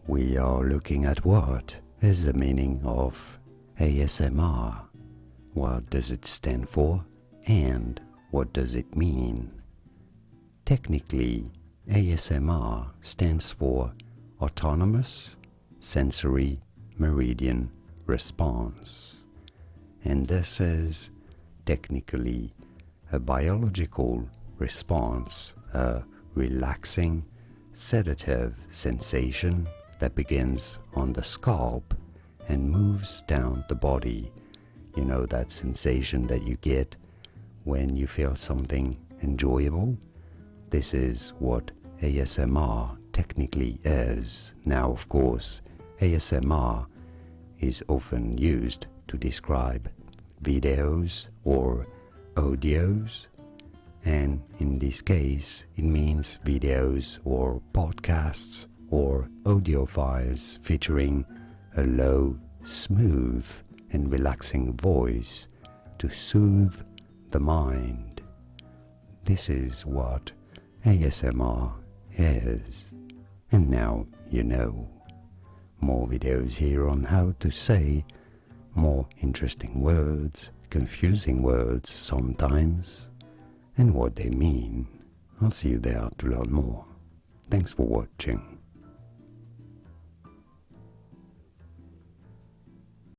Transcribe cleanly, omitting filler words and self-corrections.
we are looking at what is the meaning of ASMR. What does it stand for and what does it mean? Technically, ASMR stands for Autonomous Sensory Meridian Response, and this is technically a biological response, a relaxing, sedative sensation that begins on the scalp and moves down the body. You know that sensation that you get when you feel something enjoyable? This is what ASMR technically is. Now, of course, ASMR is often used to describe videos or audios, and in this case it means videos or podcasts or audio files featuring a low, smooth and relaxing voice to soothe the mind. This is what ASMR is. And now you know. More videos here on how to say more interesting words, confusing words sometimes, and what they mean. I'll see you there to learn more. Thanks for watching.